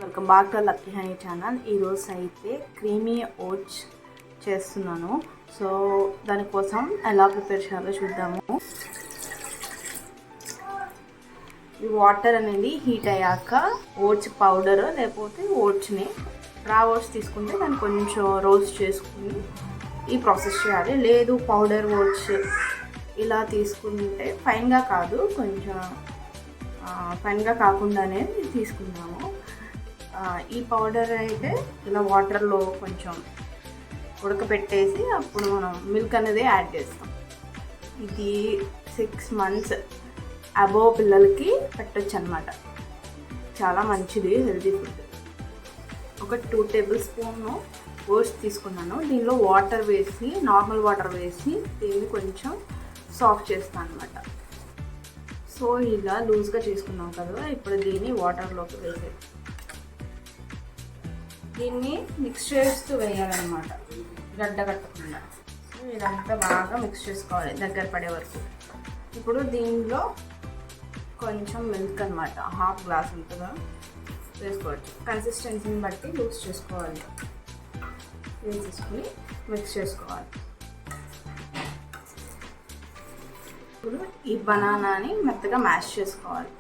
Welcome back to lucky honey channel. ఈరోజు అయితే creamy oats చేస్తున్నాను. సో దానికోసం ఎలా ప్రిపేర్ చేయాలో చూద్దాము. ఈ వాటర్ అనేది హీట్ అయ్యాక ఓట్స్ పౌడర్ లేకపోతే ఓట్స్ని రా ఓట్స్ తీసుకుంటే దాన్ని కొంచెం రోస్ట్ చేసుకుని ఈ ప్రాసెస్ చేయాలి. లేదు పౌడర్ ఓట్స్ ఇలా తీసుకుంటే ఫైన్గా కాదు, కొంచెం ఫైన్గా కాకుండానే తీసుకుందాము. ఈ పౌడర్ అయితే ఇలా వాటర్లో కొంచెం ఉడకపెట్టేసి అప్పుడు మనం మిల్క్ అనేది యాడ్ చేస్తాం. ఇది 6 months అబోవ్ పిల్లలకి పెట్టచ్చు అన్నమాట. చాలా మంచిది, హెల్తీ ఫుడ్. ఒక 2 tablespoon ఓట్స్ తీసుకున్నాను. దీనిలో వాటర్ వేసి, నార్మల్ వాటర్ వేసి దీన్ని కొంచెం సాఫ్ట్ చేస్తాను అనమాట. సో ఇలా లూజ్గా చేసుకున్నాం కదా, ఇప్పుడు దీన్ని వాటర్లోకి వేసేది. దీన్ని మిక్స్ చేస్తూ వేయాలన్నమాట, గడ్డ కట్టకుండా. సో ఇదంతా బాగా మిక్స్ చేసుకోవాలి దగ్గర పడే వరకు. ఇప్పుడు దీనిలో కొంచెం మిల్క్ అనమాట, 1/2 glass ఉంటుందా వేసుకోవచ్చు. కన్సిస్టెన్సీని బట్టి లూజ్ చేసుకోవాలి. వేసేసుకుని మిక్స్ చేసుకోవాలి. ఇప్పుడు ఈ బనానాని మెత్తగా మ్యాష్ చేసుకోవాలి.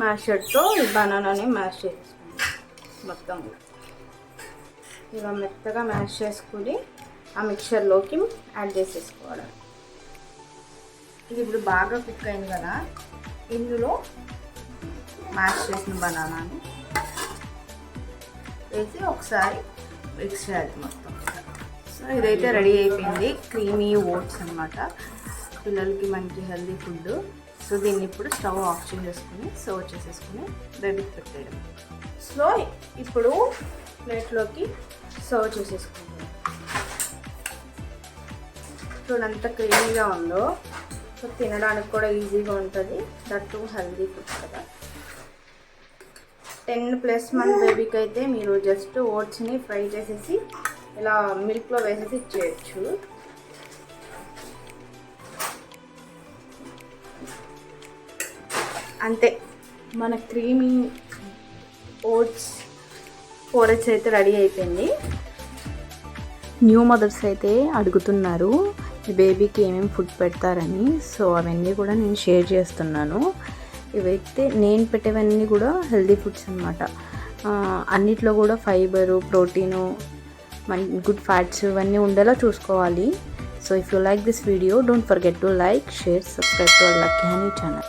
మ్యాషర్తో ఈ బనానాని మ్యాష్ చేసుకోవాలి. మొత్తం ఇలా మెత్తగా మ్యాష్ చేసుకుని ఆ మిక్చర్లోకి యాడ్ చేసేసుకోవాలి. ఇది ఇప్పుడు బాగా కుక్ అయింది కదా, ఇందులో మ్యాష్ చేసిన బనానాని వేసి ఒకసారి మిక్స్ చేయాలి మొత్తం. సో ఇదైతే రెడీ అయిపోయింది, క్రీమీ ఓట్స్ అనమాట. పిల్లలకి మంచి హెల్తీ ఫుడ్. సో దీన్ని ఇప్పుడు స్టవ్ ఆఫ్ చేసేసుకుని సర్వ్ చేసేసుకుని బేబీకి పెట్టేయడం. సో ఇప్పుడు ప్లేట్లోకి సర్వ్ చేసేసుకుంటాం. చూడంత క్రీమీగా ఉందో. సో తినడానికి కూడా ఈజీగా ఉంటుంది, దట్టు హెల్తీ ఫుడ్ కదా. 10+ month బేబీకి అయితే మీరు జస్ట్ ఓట్స్ని ఫ్రై చేసేసి ఇలా మిల్క్లో వేసేసి ఇచ్చేయచ్చు. అంతే, మన క్రీమీ ఓట్స్ పోరెట్స్ అయితే రెడీ అయిపోయింది. న్యూ మదర్స్ అయితే అడుగుతున్నారు ఈ బేబీకి ఏమేమి ఫుడ్ పెడతారని. సో అవన్నీ కూడా నేను షేర్ చేస్తున్నాను. ఇవైతే నేను పెట్టేవన్నీ కూడా హెల్దీ ఫుడ్స్ అనమాట. అన్నిట్లో కూడా ఫైబరు, ప్రోటీను, గుడ్ ఫ్యాట్స్ ఇవన్నీ ఉండేలా చూసుకోవాలి. So if you like this video, don't forget to like, share, subscribe to our lucky honey channel.